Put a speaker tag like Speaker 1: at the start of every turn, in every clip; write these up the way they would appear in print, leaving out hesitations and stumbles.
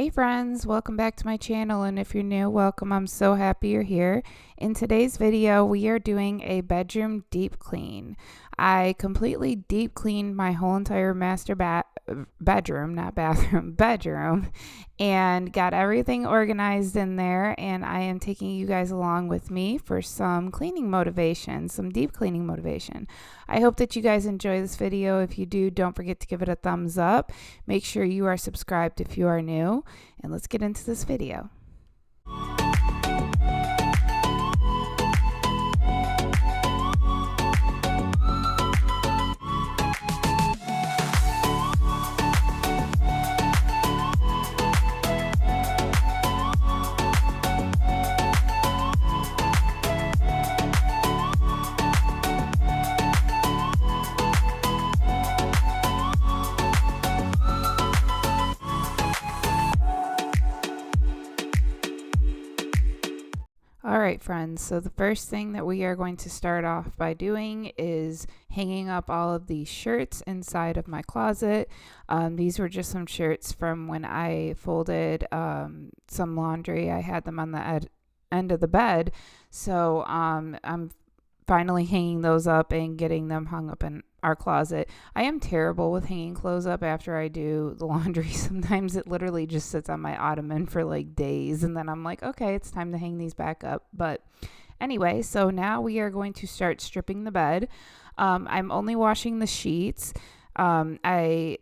Speaker 1: Hey friends, welcome back to my channel, and if you're new, welcome. I'm so happy you're here. In today's video, we are doing a bedroom deep clean. I completely deep cleaned my whole entire master bedroom, not bathroom, bedroom, and got everything organized in there, and I am taking you guys along with me for some cleaning motivation, some deep cleaning motivation. I hope that you guys enjoy this video. If you do, don't forget to give it a thumbs up. Make sure you are subscribed if you are new, and let's get into this video. Alright friends, so the first thing that we are going to start off by doing is hanging up all of these shirts inside of my closet. These were just some shirts from when I folded some laundry. I had them on the end of the bed, so I'm finally hanging those up and getting them hung up in our closet. I am terrible with hanging clothes up after I do the laundry. Sometimes it literally just sits on my ottoman for like days, and then I'm like, okay, it's time to hang these back up. But anyway, so now we are going to start stripping the bed. I'm only washing the sheets. I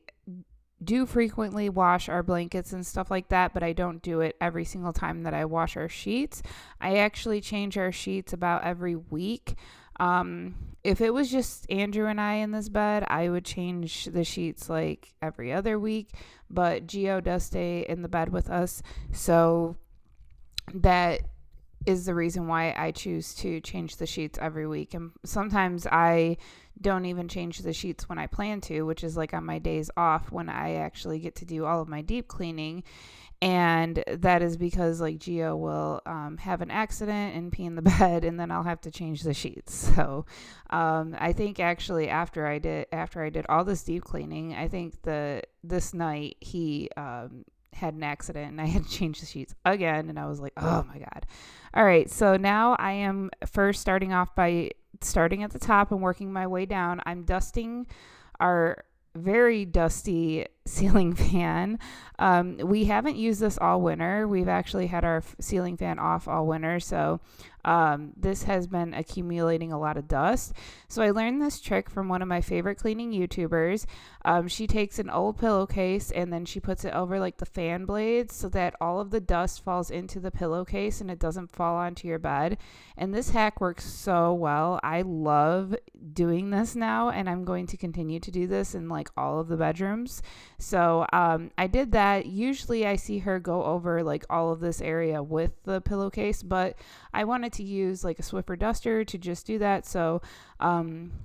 Speaker 1: do frequently wash our blankets and stuff like that, but I don't do it every single time that I wash our sheets. I actually change our sheets about every week. If it was just Andrew and I in this bed, I would change the sheets like every other week, but Gio does stay in the bed with us, so that is the reason why I choose to change the sheets every week. And sometimes I don't even change the sheets when I plan to, which is like on my days off when I actually get to do all of my deep cleaning. And that is because like Gio will have an accident and pee in the bed, and then I'll have to change the sheets. So I think actually after I did all this deep cleaning, I think this night he had an accident and I had to change the sheets again, and I was like, oh my god. All right, so now I am first starting off by starting at the top and working my way down. I'm dusting our very dusty ceiling fan. We haven't used this all winter. We've actually had our ceiling fan off all winter, so this has been accumulating a lot of dust. So I learned this trick from one of my favorite cleaning YouTubers. She takes an old pillowcase and then she puts it over like the fan blades so that all of the dust falls into the pillowcase and it doesn't fall onto your bed. And this hack works so well. I love doing this now, and I'm going to continue to do this in like all of the bedrooms. So I did that. Usually I see her go over like all of this area with the pillowcase, but I wanted to use like a Swiffer duster to just do that. So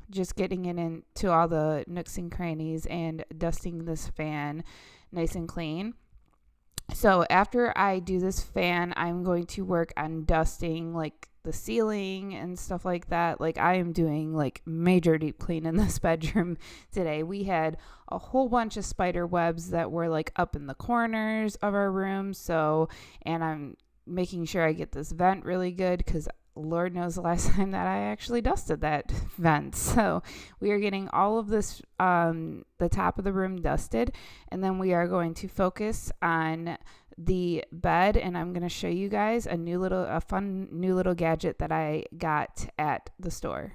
Speaker 1: just getting it into all the nooks and crannies and dusting this fan nice and clean. So after I do this fan, I'm going to work on dusting like the ceiling and stuff like that. Like I am doing like major deep clean in this bedroom today. We had a whole bunch of spider webs that were like up in the corners of our room. So, and I'm making sure I get this vent really good because Lord knows the last time that I actually dusted that vent. So we are getting all of this, the top of the room dusted, and then we are going to focus on the bed, and I'm going to show you guys a fun new little gadget that I got at the store.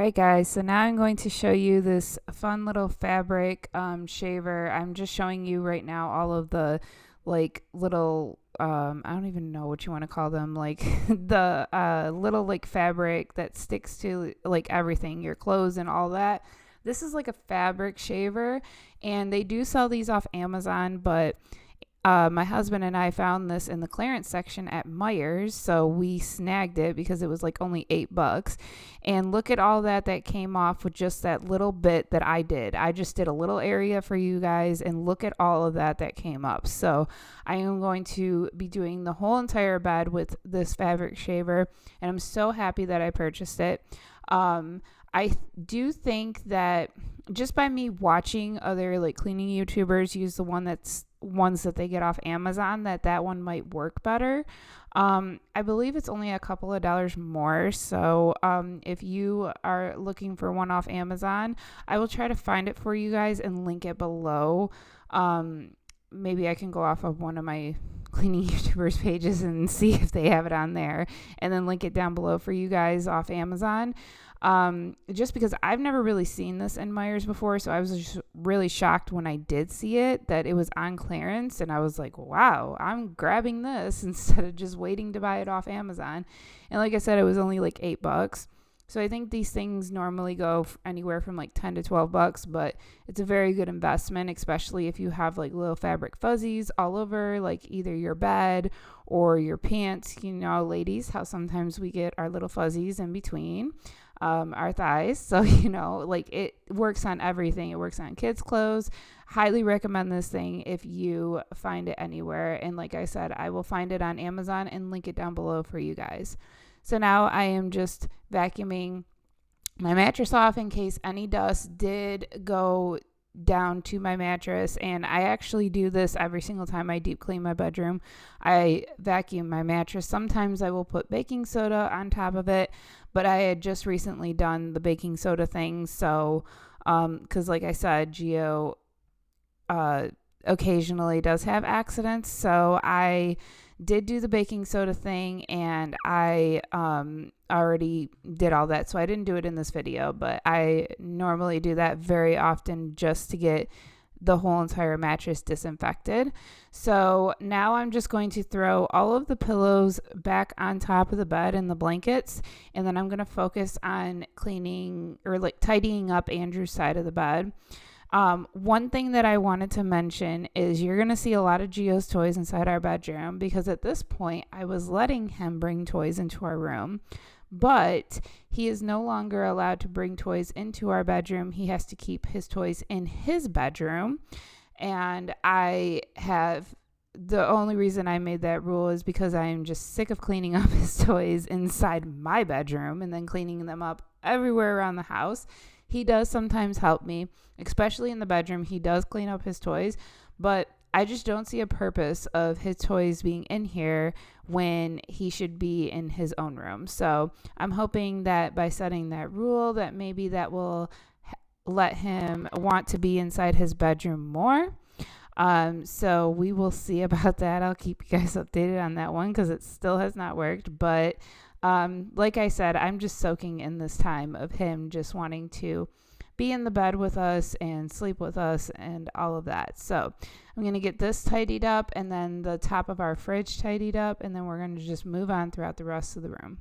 Speaker 1: Alright guys, so now I'm going to show you this fun little fabric shaver. I'm just showing you right now all of the like little, I don't even know what you want to call them, like the little like fabric that sticks to like everything, your clothes and all that. This is like a fabric shaver, and they do sell these off Amazon, but my husband and I found this in the clearance section at Meijer's, so we snagged it because it was like only $8. And look at all that came off with just that little bit that I did. I just did a little area for you guys, and look at all of that came up. So I am going to be doing the whole entire bed with this fabric shaver, and I'm so happy that I purchased it. I do think that just by me watching other like cleaning YouTubers use the ones that they get off Amazon, that one might work better. I believe it's only a couple of dollars more. So if you are looking for one off Amazon, I will try to find it for you guys and link it below. Maybe I can go off of one of my cleaning YouTubers pages and see if they have it on there, and then link it down below for you guys off Amazon. Just because I've never really seen this in Meijer's before, so I was just really shocked when I did see it that it was on clearance, and I was like, wow, I'm grabbing this instead of just waiting to buy it off Amazon. And like I said, it was only like $8. So I think these things normally go anywhere from like $10 to $12, but it's a very good investment, especially if you have like little fabric fuzzies all over like either your bed or your pants. You know, ladies, how sometimes we get our little fuzzies in between our thighs. So, you know, like it works on everything. It works on kids' clothes. Highly recommend this thing if you find it anywhere. And like I said, I will find it on Amazon and link it down below for you guys. So now I am just vacuuming my mattress off in case any dust did go down to my mattress. And I actually do this every single time I deep clean my bedroom. I vacuum my mattress. Sometimes I will put baking soda on top of it, but I had just recently done the baking soda thing. So, because like I said, Geo occasionally does have accidents. So I did do the baking soda thing, and I already did all that, so I didn't do it in this video, but I normally do that very often just to get the whole entire mattress disinfected. So now I'm just going to throw all of the pillows back on top of the bed and the blankets, and then I'm going to focus on cleaning or like tidying up Andrew's side of the bed. One thing that I wanted to mention is you're going to see a lot of Geo's toys inside our bedroom, because at this point I was letting him bring toys into our room, but he is no longer allowed to bring toys into our bedroom. He has to keep his toys in his bedroom. And the only reason I made that rule is because I am just sick of cleaning up his toys inside my bedroom and then cleaning them up everywhere around the house. He does sometimes help me, especially in the bedroom. He does clean up his toys, but I just don't see a purpose of his toys being in here when he should be in his own room. So I'm hoping that by setting that rule, that maybe that will let him want to be inside his bedroom more. So we will see about that. I'll keep you guys updated on that one because it still has not worked, but like I said, I'm just soaking in this time of him just wanting to be in the bed with us and sleep with us and all of that. So I'm going to get this tidied up and then the top of our fridge tidied up, and then we're going to just move on throughout the rest of the room.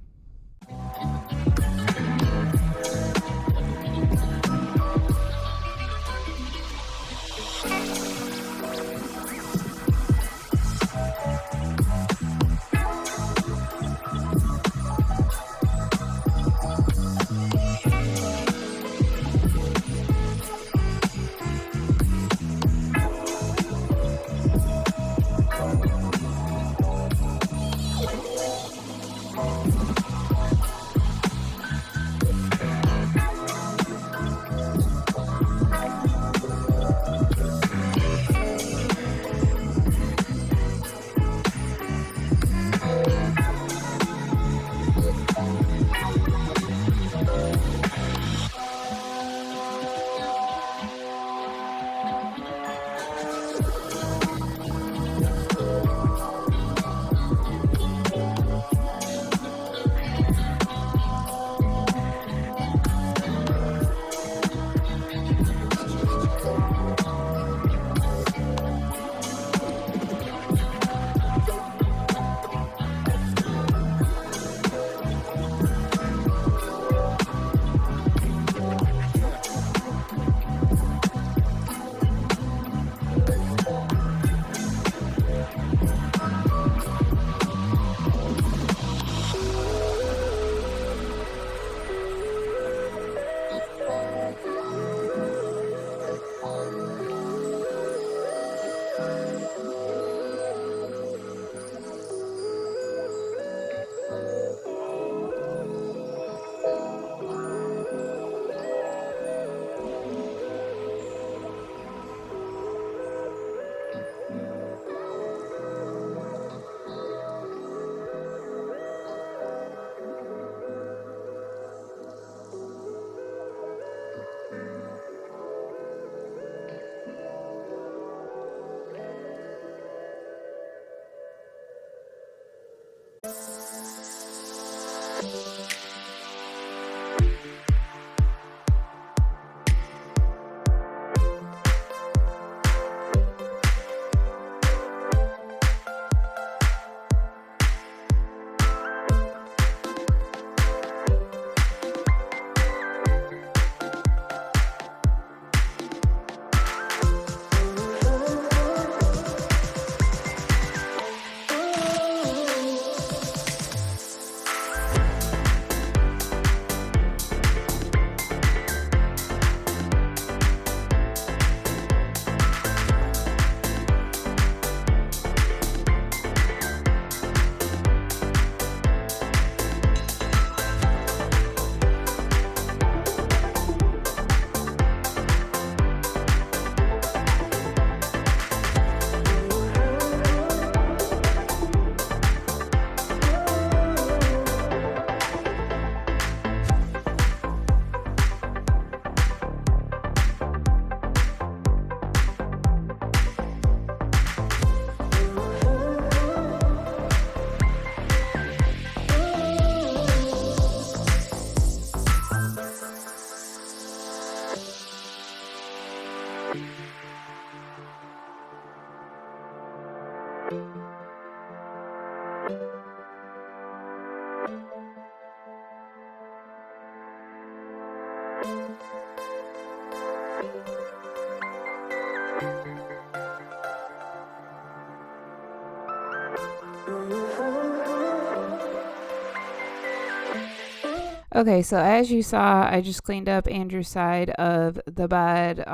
Speaker 1: Okay, so as you saw, I just cleaned up Andrew's side of the bed,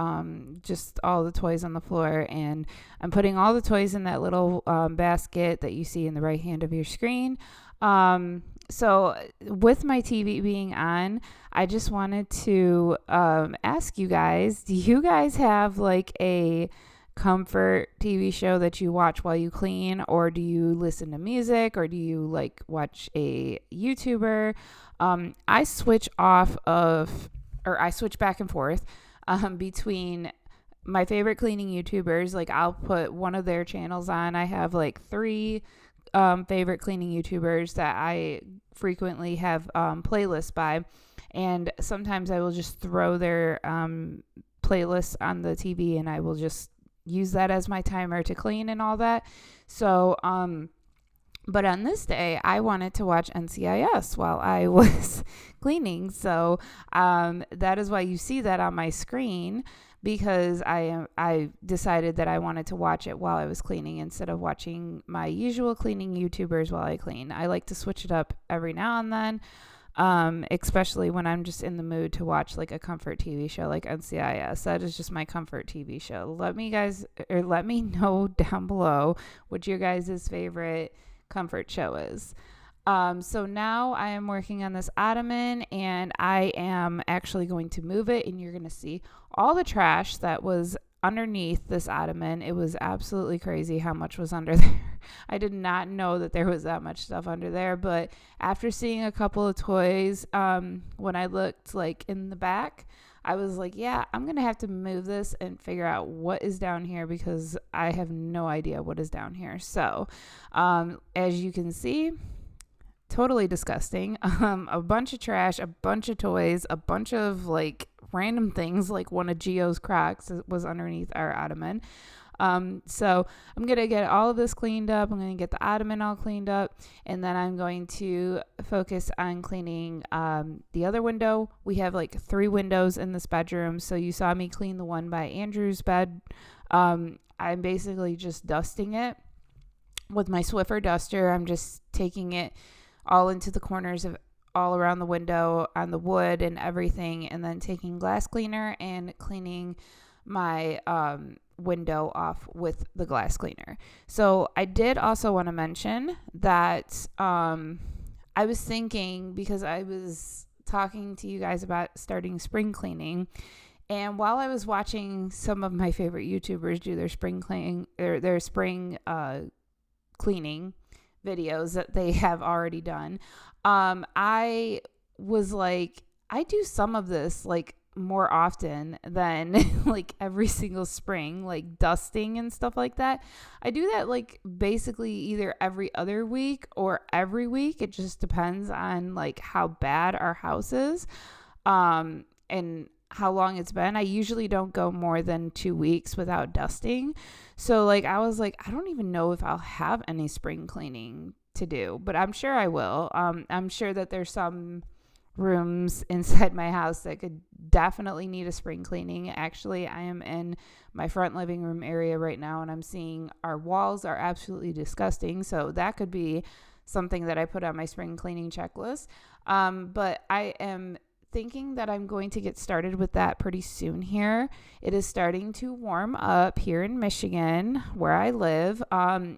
Speaker 1: just all the toys on the floor, and I'm putting all the toys in that little basket that you see in the right hand of your screen. So with my TV being on, I just wanted to ask you guys, do you guys have like a comfort TV show that you watch while you clean, or do you listen to music, or do you like watch a YouTuber? I switch back and forth between my favorite cleaning YouTubers. Like I'll put one of their channels on. I have like 3 favorite cleaning YouTubers that I frequently have playlists by, and sometimes I will just throw their playlists on the TV and I will just use that as my timer to clean and all that. So but on this day, I wanted to watch NCIS while I was cleaning. So that is why you see that on my screen, because I decided that I wanted to watch it while I was cleaning instead of watching my usual cleaning YouTubers while I clean. I like to switch it up every now and then, especially when I'm just in the mood to watch like a comfort TV show like NCIS. That is just my comfort TV show. Let me know down below what your guys' favorite comfort show is. So now I am working on this ottoman, and I am actually going to move it, and you're going to see all the trash that was underneath this ottoman. It was absolutely crazy how much was under there. I did not know that there was that much stuff under there, but after seeing a couple of toys, when I looked like in the back, I was like, yeah, I'm going to have to move this and figure out what is down here, because I have no idea what is down here. So, as you can see, totally disgusting. A bunch of trash, a bunch of toys, a bunch of like random things, like one of Gio's Crocs was underneath our ottoman. So I'm going to get all of this cleaned up. I'm going to get the ottoman all cleaned up, and then I'm going to focus on cleaning the other window. We have like 3 windows in this bedroom. So you saw me clean the one by Andrew's bed. I'm basically just dusting it with my Swiffer duster. I'm just taking it all into the corners of all around the window on the wood and everything, and then taking glass cleaner and cleaning my window off with the glass cleaner. So I did also want to mention that I was thinking, because I was talking to you guys about starting spring cleaning, and while I was watching some of my favorite YouTubers do their spring cleaning or their spring cleaning videos that they have already done, I was like, I do some of this like more often than like every single spring, like dusting and stuff like that. I do that like basically either every other week or every week. It just depends on like how bad our house is and how long it's been. I usually don't go more than 2 weeks without dusting. So like I was like, I don't even know if I'll have any spring cleaning to do, but I'm sure I will. I'm sure that there's some rooms inside my house that could definitely need a spring cleaning. Actually, I am in my front living room area right now, and I'm seeing our walls are absolutely disgusting. So that could be something that I put on my spring cleaning checklist. But I am thinking that I'm going to get started with that pretty soon here. It is starting to warm up here in Michigan, where I live.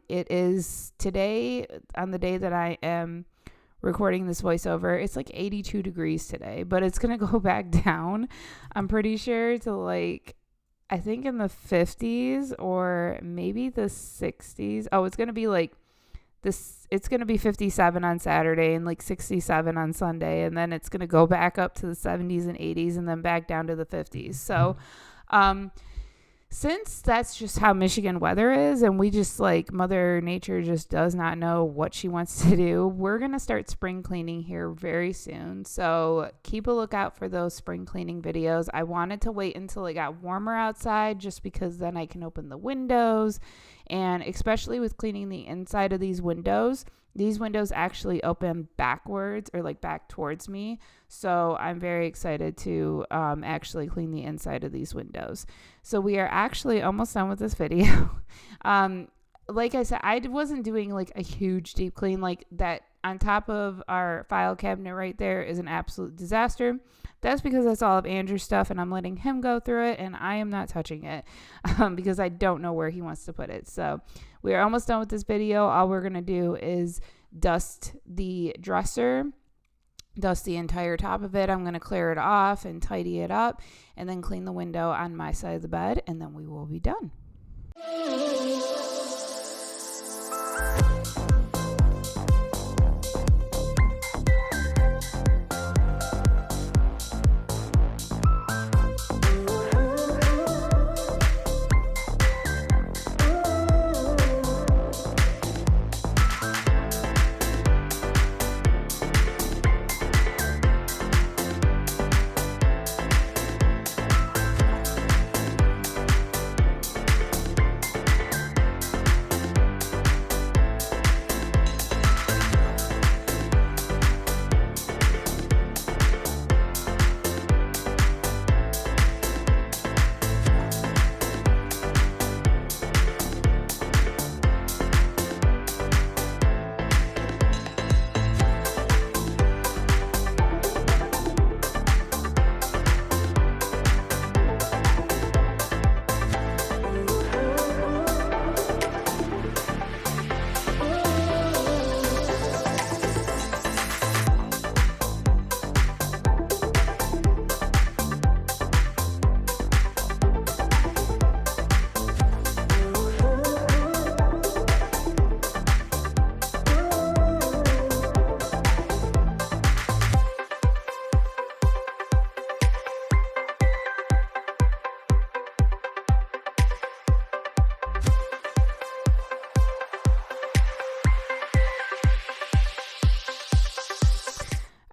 Speaker 1: It is today, on the day that I am recording this voiceover, it's like 82 degrees today, but it's going to go back down, I'm pretty sure, to like, I think in the 50s or maybe the 60s. Oh, it's going to be like this. It's going to be 57 on Saturday and like 67 on Sunday. And then it's going to go back up to the 70s and 80s and then back down to the 50s. So, since that's just how Michigan weather is, and we just like Mother Nature just does not know what she wants to do, we're going to start spring cleaning here very soon. So keep a lookout for those spring cleaning videos. I wanted to wait until it got warmer outside just because then I can open the windows, and especially with cleaning the inside of these windows, These windows actually open backwards or like back towards me. So I'm very excited to actually clean the inside of these windows. So we are actually almost done with this video. Like I said, I wasn't doing like a huge deep clean. Like that on top of our file cabinet right there is an absolute disaster. That's because that's all of Andrew's stuff and I'm letting him go through it and I am not touching it because I don't know where he wants to put it. So we are almost done with this video. All we're going to do is dust the dresser, dust the entire top of it. I'm going to clear it off and tidy it up and then clean the window on my side of the bed and then we will be done.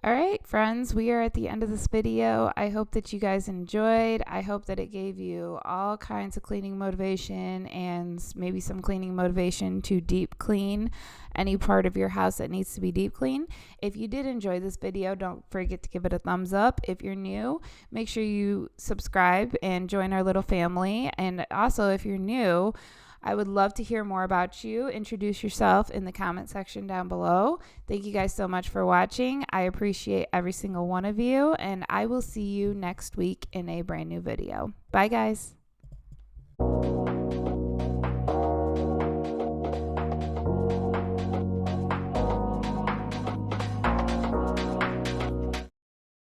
Speaker 1: All right, friends, we are at the end of this video. I hope that you guys enjoyed. I hope that it gave you all kinds of cleaning motivation and maybe some cleaning motivation to deep clean any part of your house that needs to be deep clean. If you did enjoy this video, don't forget to give it a thumbs up. If you're new, make sure you subscribe and join our little family. And also, if you're new, I would love to hear more about you. Introduce yourself in the comment section down below. Thank you guys so much for watching. I appreciate every single one of you, and I will see you next week in a brand new video. Bye, guys.